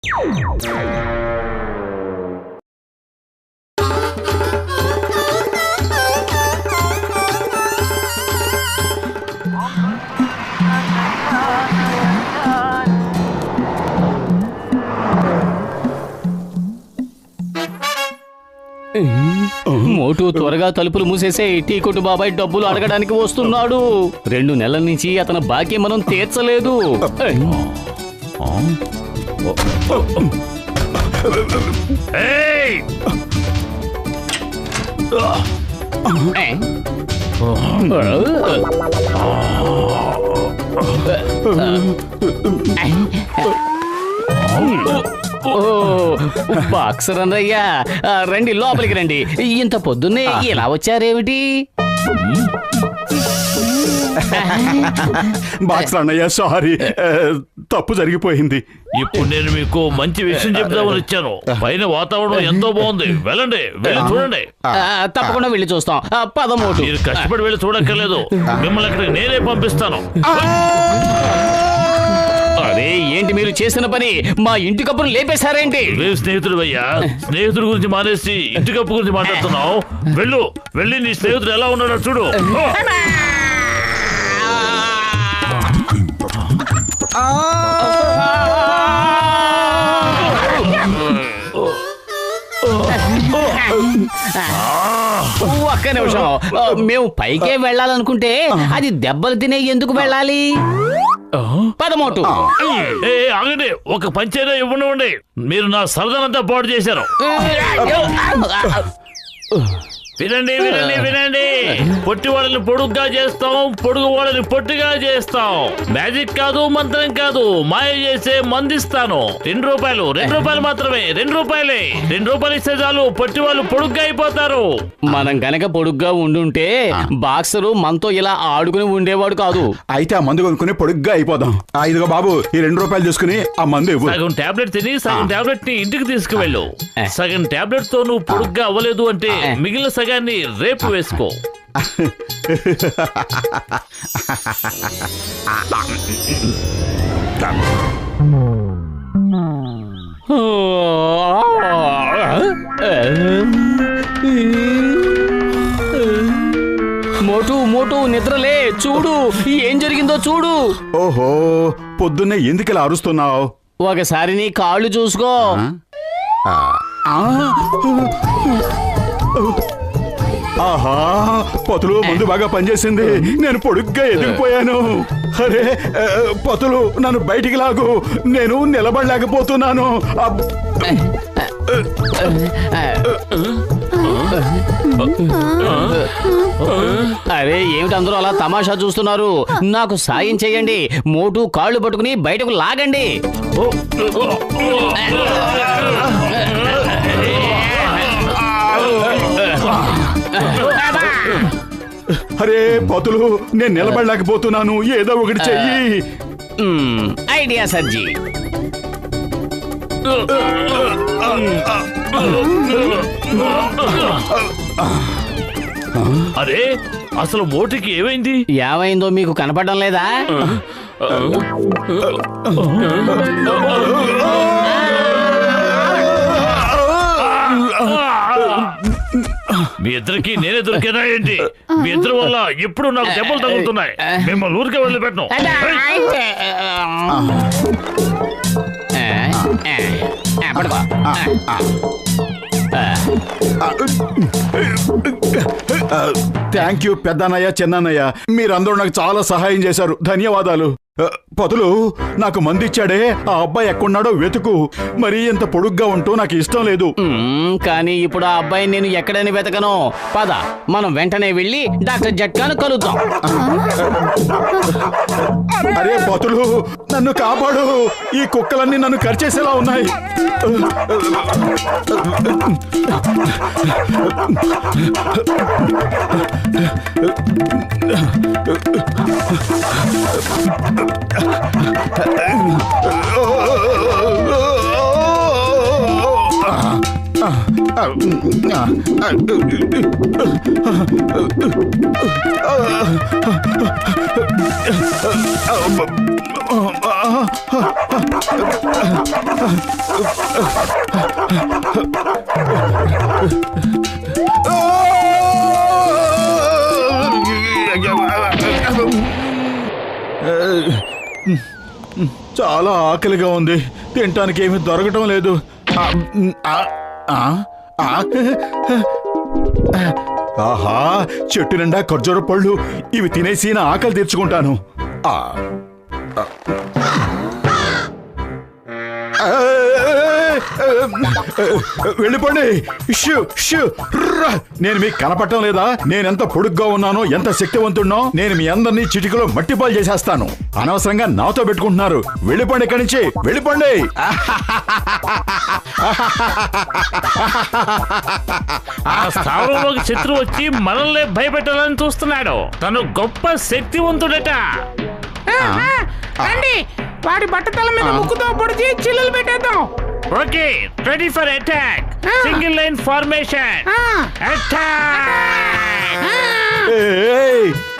మోటు త్వరగా తలుపులు మూసేసే టీ కొట్టు బాబాయ్ డబ్బులు అడగడానికి వస్తున్నాడు. 2 నెలల నుంచి అతని బాకీ మనం తీర్చలేదు. బాక్సర్ అన్నయ్యా, రండి లోపలికి రండి. ఇంత పొద్దున్నే ఇలా వచ్చారేమిటి? బాక్సర్ అన్నయ్య, సారీ, తప్పు జరిగిపోయింది. ఇప్పుడు నేను మీకు మంచి విషయం చెప్దామని వచ్చాను. పైన వాతావరణం ఎంతో బాగుంది, వెళ్ళండి, వెళ్ళి చూడండి. తప్పకుండా వెళ్ళి చూస్తాం. పదమూడు మీరు కష్టపడి వెళ్ళి చూడక్కర్లేదు, మిమ్మల్ని అక్కడికి నేనే పంపిస్తాను. అరే ఏంటి మీరు చేసిన పని? మా ఇంటి కప్పును లేపేశారేంటి? స్నేహితుడు అయ్యా, స్నేహితుడి గురించి మానేసి ఇంటి కప్పు గురించి మాట్లాడుతున్నావు. వెళ్ళి నీ స్నేహితుడు ఎలా ఉన్నాడో చూడు. ఒక్క నిమిషం, మేము పైకే వెళ్ళాలనుకుంటే అది దెబ్బలు తినే ఎందుకు వెళ్ళాలి? 13 ఆగండి, ఒక పంచైనా ఇవ్వండి. మీరు నా సరదానంతా పాడు చేశారు. వినండి వినండి వినండి, పొట్టి వాళ్ళని పొడుగ్గా చేస్తాం, పొడుగు వాళ్ళని పొట్టిగా చేస్తాం. మ్యాజిక్ కాదు, మంత్రం కాదు, మాయ చేసే మందిస్తాను. 2 రూపాయలు, 2 రూపాయలు మాత్రమే, 2 రూపాయలే. 2 రూపాయలు ఇస్తే చాలు, పొట్టి వాళ్ళు పొడుగ్గా అయిపోతారు. మనం గనక పొడుగ్గా ఉండుంటే బాక్సరు మనతో ఇలా ఆడుకుని ఉండేవాడు కాదు. అయితే ఆ మందు కొనుక్కుని పొడుగ్గా అయిపోదాం. ఇదిగో బాబు, ఈ 2 రూపాయలు తీసుకుని ఆ మందు ఇవ్వు. సగం టాబ్లెట్ తిని సగం టాబ్లెట్ ని ఇంటికి తీసుకువెళ్ళు. సగం టాబ్లెట్ తో నువ్వు పొడుగ్గా అవ్వలేదు అంటే మిగిలిన సగాన్ని రేపు వేసుకో. మోటు నిద్రలే, చూడు ఏం జరిగిందో చూడు. ఓహో, పొద్దున్నే ఎందుకు ఇలా అరుస్తున్నావు? ఒకసారి నీ కాళ్ళు చూసుకో. ఆహా, పొతులు ముందు బాగా పనిచేసింది. నేను పొడుగ్గా ఎదిగిపోయాను. అరే పొతులు, నన్ను బయటికి లాగు, నేను నిలబడలేకపోతున్నాను. అరే ఏమిటి అందరూ అలా తమాషా చూస్తున్నారు? నాకు సాయం చేయండి. మోటు కాళ్ళు పట్టుకుని బయటకు లాగండి. అరే పొతులు, నేను నిలబడలేకపోతున్నాను, ఏదో ఒకటి చెయ్యి. ఐడియా సర్జీ. అరే అసలు మోటికి ఏమైంది? ఏమైందో మీకు కనపడడం లేదా? మీ ఇద్దరికి నేనే దొరికేనా ఏంటి? మీ ఇద్దరి వల్ల ఎప్పుడు నాకు దెబ్బలు తగులుతున్నాయి. మిమ్మల్ని ఊరికే వదిలిపెట్టను. థ్యాంక్ యూ పెద్దన్నయ్య, చిన్నన్నయ్య, మీరందరూ నాకు చాలా సహాయం చేశారు. ధన్యవాదాలు. పొతులు, నాకు మందిచ్చాడే ఆ అబ్బాయి ఎక్కడున్నాడో వెతుకు. మరి ఇంత పొడుగ్గా ఉంటూ నాకు ఇష్టం లేదు. కానీ ఇప్పుడు ఆ అబ్బాయి నేను ఎక్కడని వెతకను. పద, మనం వెంటనే వెళ్ళి డాక్టర్ జట్కాను కలుద్దాం. అరే పొతులు, నన్ను కాపాడు, ఈ కుక్కలన్నీ నన్ను కరిచేసేలా ఉన్నాయి. చాలా ఆకలిగా ఉంది, తినటానికి ఏమీ దొరకటం లేదు. ఆహా, చెట్టు నిండా ఖర్జూర పళ్ళు, ఇవి తినేసి నా ఆకలి తీర్చుకుంటాను. వెళ్ళిపోండి. నేను మీకు కనపడటం లేదా? నేనెంత పొడుగ్గా ఉన్నానో, ఎంత శక్తివంతుడినో. నేను మీ అందరినీ చిటికలో మట్టిపాలు చేసేస్తాను. అనవసరంగా నాతో పెట్టుకుంటున్నారు. వెళ్ళిపోండి ఇక్కడి నుంచి, వెళ్ళిపోండి. ఆ స్థావరంలోకి శత్రువు వచ్చి మనల్ని భయపెట్టాలని చూస్తున్నాడు. తను గొప్ప శక్తివంతుడట. రండి, వాడి బట్టతల మీద ముక్కుతో పొడిచి చిల్లులు పెట్టేద్దాం. Okay, ready for attack. Single line formation. Attack.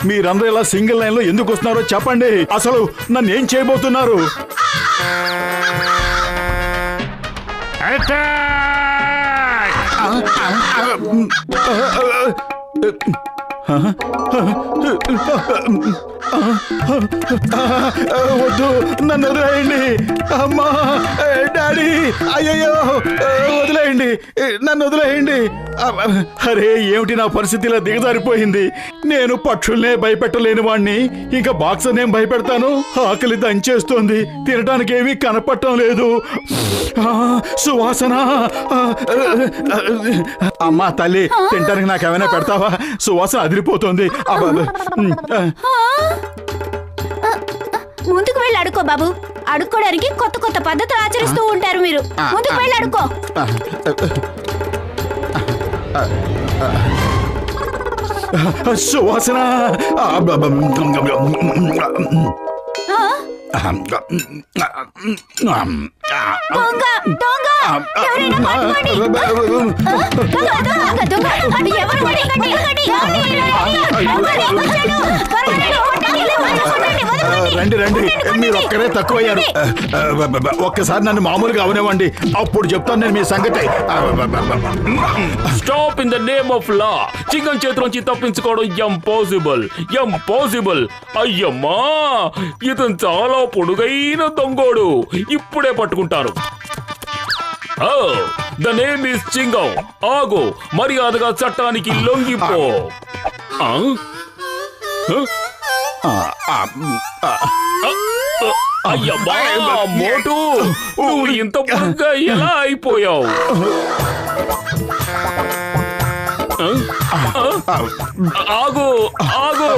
మీరందరూ ఇలా సింగిల్ లైన్ లో ఎందుకు వస్తున్నారో చెప్పండి. అసలు నన్ను ఏం చేయబోతున్నారు? అటాక్. వద్దు, నన్ను వదిలేయండి. అమ్మా, డాడీ, అయ్యయ్యో, వదిలేయండి, నన్ను వదిలేయండి. అరే, ఏమిటి నా పరిస్థితిలో దిగజారిపోయింది. నేను పక్షుల్నే భయపెట్టలేని వాణ్ణి, ఇంకా బాక్సర్ నేను భయపెడతాను. ఆకలి దంచేస్తోంది, తినడానికి ఏమీ కనపడటం లేదు. సువాసన. అమ్మా తల్లి, తినడానికి నాకేమైనా పెడతావా? సువాసన అదిరిపోతుంది. ముందుకు వెళ్ళి అడుక్కో బాబు. అడుక్కోడానికి కొత్త కొత్త పద్ధతులు ఆచరిస్తూ ఉంటారు మీరు. ముందుకు వెళ్ళి అడుక్కో. సువాసన. దొంగ, దొంగ, ఎవరైనా పట్టుకోండి. దొంగ, దొంగ, అది ఎవరు? పట్టుకోండి. రండి రండి, మీరు ఒక్కరే తక్కువయ్యారు. ఒక్కసారి నన్ను మామూలుగా అవనివ్వండి, అప్పుడు చెప్తాను నేను మీ సంగతి. Stop in the name of law. Chingam చేతిలోంచి తప్పించుకోవడం ఇంపాసిబుల్, ఇంపాసిబుల్. అయ్యమ్మా, ఇతను చాలా పొడుగైన దొంగోడు. ఇప్పుడే పట్టుకుంటారు. The name is చింగం. ఆగు, మర్యాదగా చట్టానికి లొంగిపో. అయ్యమ్మా, మోటు, నువ్వు ఇంత పొడుగ్గా ఎలా అయిపోయావు? ఆగు, ఆగు,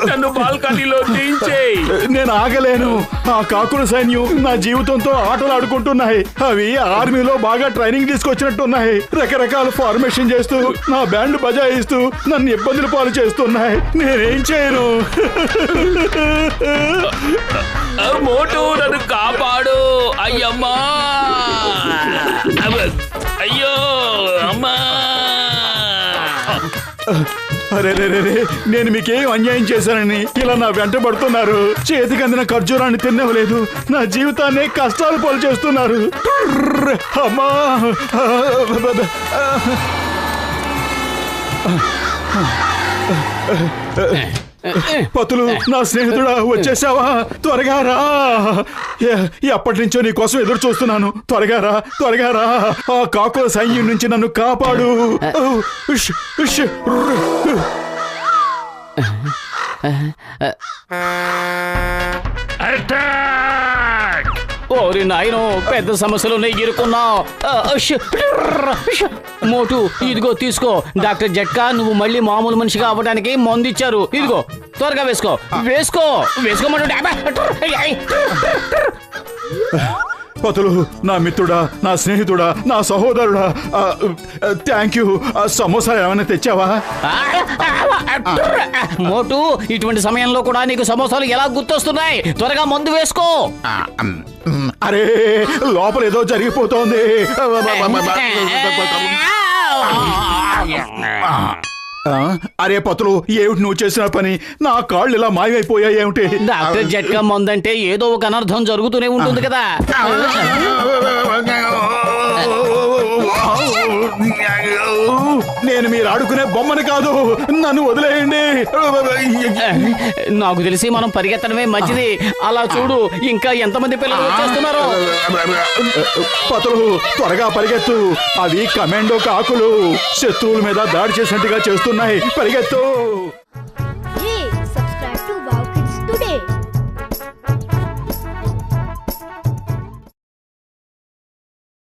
నన్ను బాల్కనీలో దించేయ్. నేను ఆగలేను. ఆ కాకుల సైన్యం నా జీవితంతో ఆటలు ఆడుకుంటున్నాయి. అవి ఆర్మీలో బాగా ట్రైనింగ్ తీసుకొచ్చినట్టున్నాయి. రకరకాల ఫార్మేషన్ చేస్తూ, నా బ్యాండ్ బజాయిస్తూ నన్ను ఇబ్బందులు పాలు చేస్తున్నాయి. నేనేం చేయను? మోటు, నన్ను కాపాడు. అయ్యమ్మా, అయ్యో అమ్మా. అరే రే రే, నేను మీకేం అన్యాయం చేశానని ఇలా నా వెంట పడుతున్నారు. చేతికి అందిన ఖర్జూరాన్ని తినలేదు. నా జీవితాన్ని కష్టాలు పాలు చేస్తున్నారు. అమ్మా, పతులు, నా స్నేహితుడా, వచ్చేసావా? త్వరగా రా. ఎప్పటి నుంచో నీ కోసం ఎదురు చూస్తున్నాను. త్వరగా రా, త్వరగా రా. ఆ కాకుల సైన్యం నుంచి నన్ను కాపాడు. అటాక్. ఓరి నాయనో, పెద్ద సమస్యలు ఎదుర్కొన్నావు. మోటు, ఇదిగో తీసుకో. డాక్టర్ జట్కా, నువ్వు మళ్ళీ మామూలు మనిషిగా అవ్వడానికి మందు ఇచ్చారు. ఇదిగో, త్వరగా వేసుకో, వేసుకో, వేసుకోమంటు. పతులు, నా మిత్రుడా, నా స్నేహితుడా, నా సహోదరుడా, థ్యాంక్ యూ. సమోసా ఏమైనా తెచ్చావా? మోటు, ఇటువంటి సమయంలో కూడా నీకు సమోసాలు ఎలా గుర్తొస్తున్నాయి? త్వరగా మందు వేసుకో. అరే, లోపల ఏదో జరిగిపోతోంది. అరే పతులు, ఏమిటి నువ్వు చేసిన పని? నా కాళ్ళు ఇలా మాయమైపోయాయి ఏమిటి? డాక్టర్ జట్కా మందంటే ఏదో ఒక అనర్థం జరుగుతూనే ఉంటుంది కదా. నేను మీరు ఆడుకునే బొమ్మని కాదు, నన్ను వదిలేయండి. నాకు తెలిసి మనం పరిగెత్తడమే మంచిది. అలా చూడు, ఇంకా ఎంతమంది పిల్లలు వచ్చేస్తున్నారు. పతులు, త్వరగా పరిగెత్తు. అవి కమాండో కాకులు శత్రువుల మీద దాడి చేసినట్టుగా చేస్తున్నాయి. పరిగెత్తు.